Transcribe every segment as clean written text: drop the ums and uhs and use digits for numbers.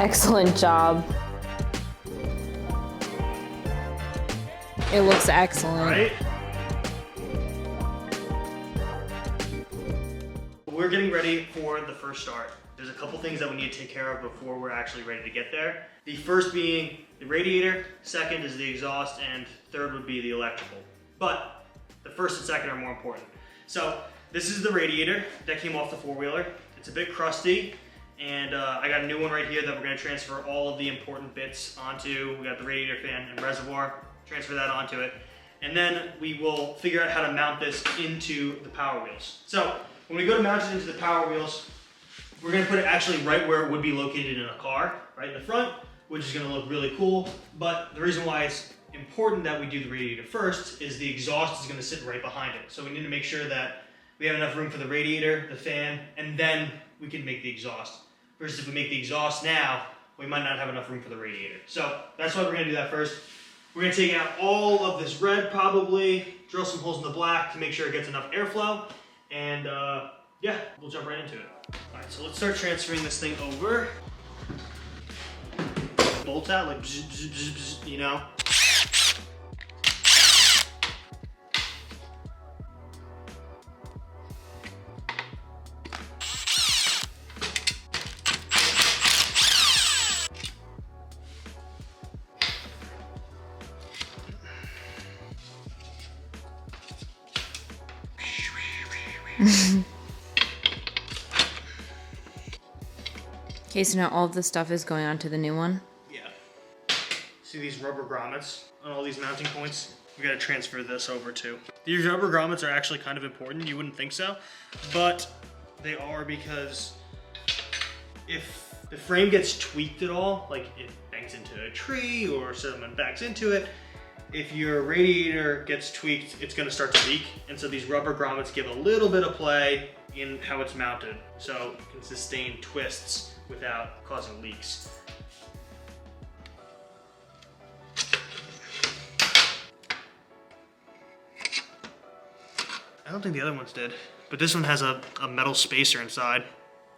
Excellent job. It looks excellent. Right? We're getting ready for the first start. There's a couple things that we need to take care of before we're actually ready to get there. The first being the radiator, second is the exhaust, and third would be the electrical. But the first and second are more important. So this is the radiator that came off the four-wheeler. It's a bit crusty, and I got a new one right here that we're gonna transfer all of the important bits onto. We got the radiator fan and reservoir, transfer that onto it. And then we will figure out how to mount this into the power wheels. So when we go to mount it into the power wheels, we're gonna put it actually right where it would be located in a car, right in the front, which is gonna look really cool. But the reason why it's important that we do the radiator first is the exhaust is gonna sit right behind it. So we need to make sure that we have enough room for the radiator, the fan, and then we can make the exhaust. Versus if we make the exhaust now, we might not have enough room for the radiator. So that's why we're gonna do that first. We're gonna take out all of this red probably, drill some holes in the black to make sure it gets enough airflow, and yeah, we'll jump right into it. All right, so let's start transferring this thing over. Bolts out like bzz, bzz, bzz, bzz, you know? Okay, so now all of the stuff is going on to the new one? Yeah. See these rubber grommets on all these mounting points? We gotta transfer this over too. These rubber grommets are actually kind of important. You wouldn't think so, but they are, because if the frame gets tweaked at all, like it bangs into a tree or someone backs into it, if your radiator gets tweaked, it's gonna start to leak. And so these rubber grommets give a little bit of play in how it's mounted, so it can sustain twists without causing leaks. I don't think the other ones did, but this one has a metal spacer inside.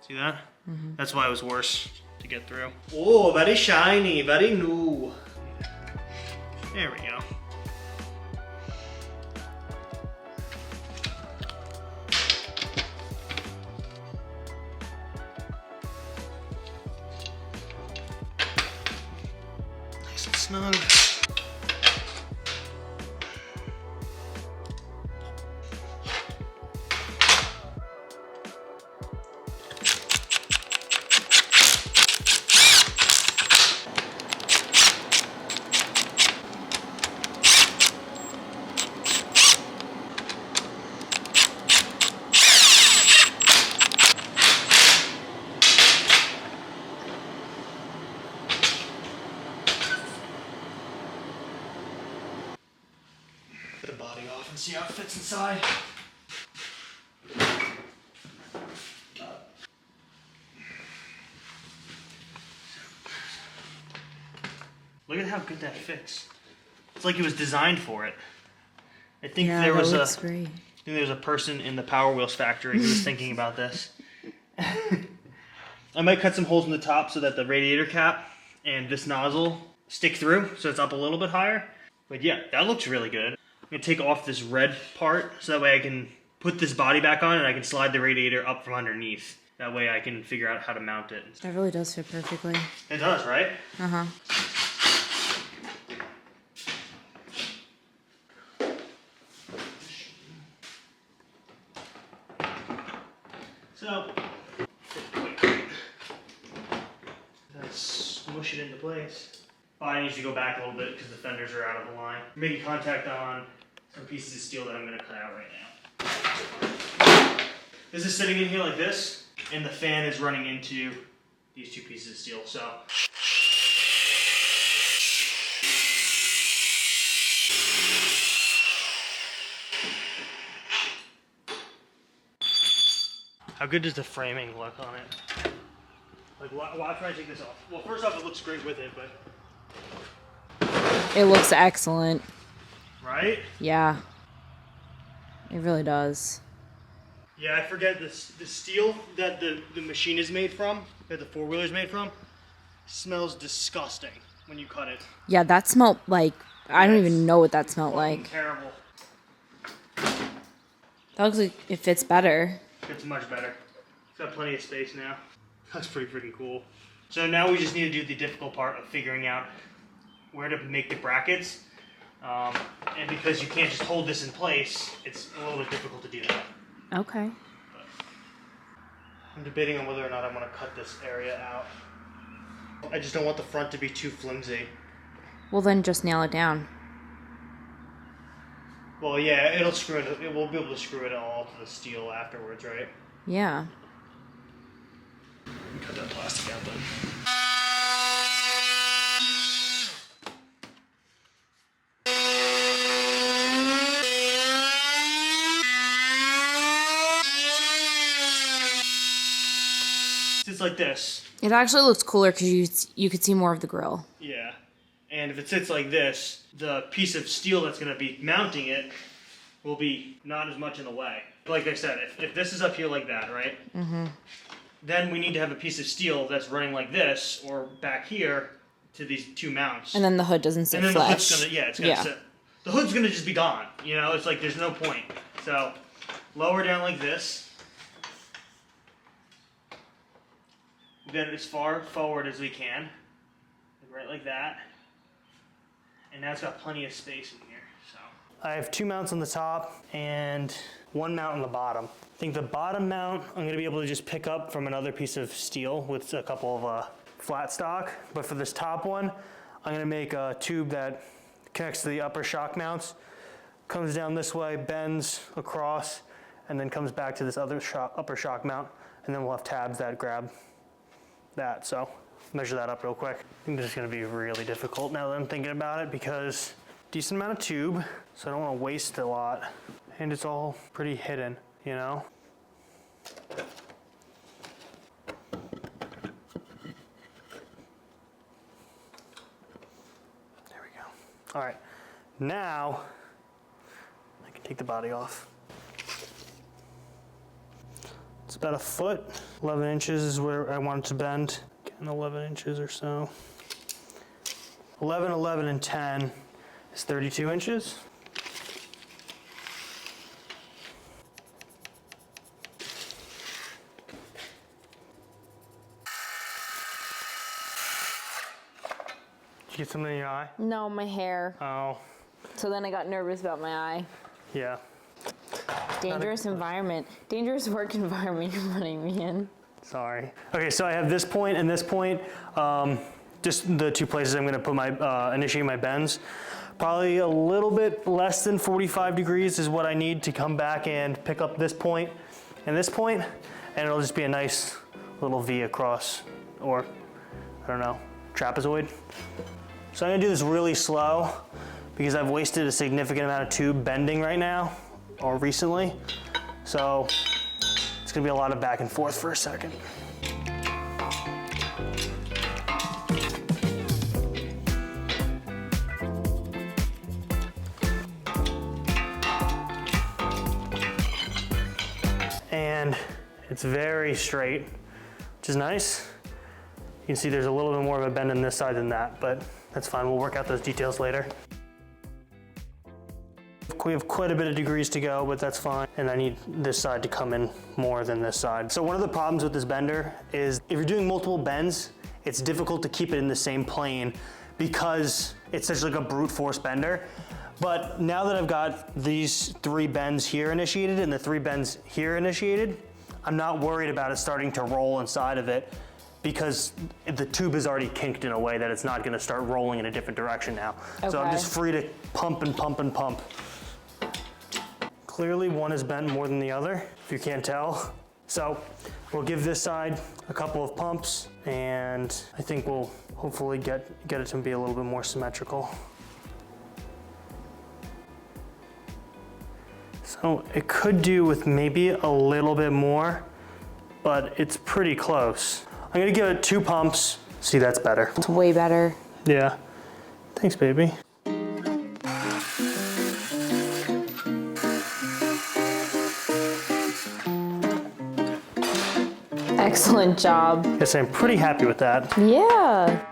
See that? Mm-hmm. That's why it was worse to get through. Oh, very shiny, very new. There we go. Nice and snug. Put the body off and see how it fits inside. Look at how good that fits. It's like it was designed for it. I think there was a person in the Power Wheels factory who was thinking about this. I might cut some holes in the top so that the radiator cap and this nozzle stick through, so it's up a little bit higher. But yeah, that looks really good. I'm gonna take off this red part so that way I can put this body back on and I can slide the radiator up from underneath. That way I can figure out how to mount it. That really does fit perfectly. It does, right? Uh-huh. So, let's smush it into place. Body needs to go back a little bit because the fenders are out of the line. I'm making contact on some pieces of steel that I'm going to cut out right now. This is sitting in here like this, and the fan is running into these two pieces of steel. So, how good does the framing look on it? Like, watch when I take this off. Well, first off, it looks great with it, but... It looks excellent. Right? Yeah. It really does. Yeah, I forget the steel that the machine is made from, that the four-wheeler is made from. Smells disgusting when you cut it. Yeah, that smelled like, I don't It's even know what that smelled fucking like. terrible. That looks like it fits better. It's much better. It's got plenty of space now. That's pretty freaking cool. So now we just need to do the difficult part of figuring out where to make the brackets. And because you can't just hold this in place, it's a little bit difficult to do that. Okay. I'm debating on whether or not I want to cut this area out. I just don't want the front to be too flimsy. Well, then just nail it down. Well, yeah, it'll screw it. We'll be able to screw it all to the steel afterwards, right? Yeah. Cut that plastic out then. It's like this. It actually looks cooler because you could see more of the grill. Yeah. And if it sits like this, the piece of steel that's going to be mounting it will be not as much in the way. Like I said, if this is up here like that, right? Mm-hmm. Then we need to have a piece of steel that's running like this or back here to these two mounts. And then the hood doesn't sit and then flush. the hood's gonna, it's gonna sit. The hood's gonna just be gone. You know, it's like there's no point. So lower down like this. Get it as far forward as we can. Right like that. And now it's got plenty of space in here. So I have two mounts on the top and one mount on the bottom. I think the bottom mount I'm gonna be able to just pick up from another piece of steel with a couple of flat stock. But for this top one, I'm gonna make a tube that connects to the upper shock mounts, comes down this way, bends across, and then comes back to this other upper shock mount. And then we'll have tabs that grab that. So measure that up real quick. I think this is gonna be really difficult now that I'm thinking about it because decent amount of tube, so I don't wanna waste a lot. And it's all pretty hidden, you know? There we go. All right, now I can take the body off. It's about a foot, 11 inches is where I want it to bend. Getting 11 inches or so. 11, 11, and 10 is 32 inches. Did you get something in your eye? No, my hair. Oh. So then I got nervous about my eye. Yeah. Dangerous environment. Dangerous work environment you're putting me in. Sorry. Okay, so I have this point and this point. Just the two places I'm going to put my initiate my bends. Probably a little bit less than 45 degrees is what I need to come back and pick up this point and this point, and it'll just be a nice little V across, or I don't know, trapezoid. So I'm gonna do this really slow because I've wasted a significant amount of tube bending right now, or recently. So it's gonna be a lot of back and forth for a second. And it's very straight, which is nice. You can see there's a little bit more of a bend on this side than that, but that's fine. We'll work out those details later. We have quite a bit of degrees to go, but that's fine. And I need this side to come in more than this side. So one of the problems with this bender is if you're doing multiple bends, it's difficult to keep it in the same plane because it's such like a brute force bender. But now that I've got these 3 bends here initiated and the 3 bends here initiated, I'm not worried about it starting to roll inside of it because the tube is already kinked in a way that it's not gonna start rolling in a different direction now. Okay. So I'm just free to pump and pump and pump. Clearly one is bent more than the other, if you can't tell. So we'll give this side a couple of pumps and I think we'll hopefully get it to be a little bit more symmetrical. So it could do with maybe a little bit more, but it's pretty close. I'm gonna give it 2 pumps. See, that's better. It's way better. Yeah. Thanks, baby. Excellent job. Yes, I'm pretty happy with that. Yeah.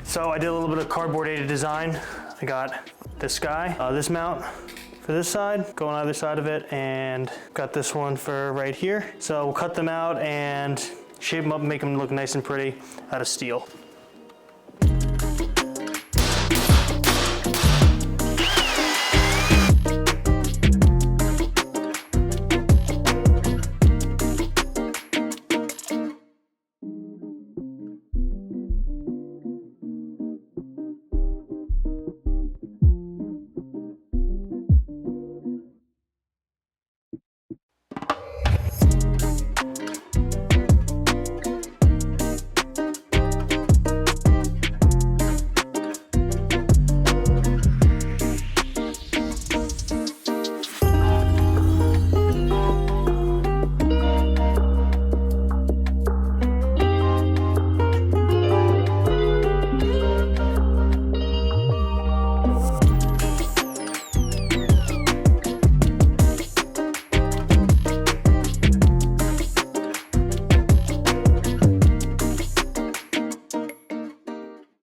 So I did a little bit of cardboard aided design. I got this guy, this mount for this side, go on either side of it, and got this one for right here. So we'll cut them out and shape them up and make them look nice and pretty out of steel.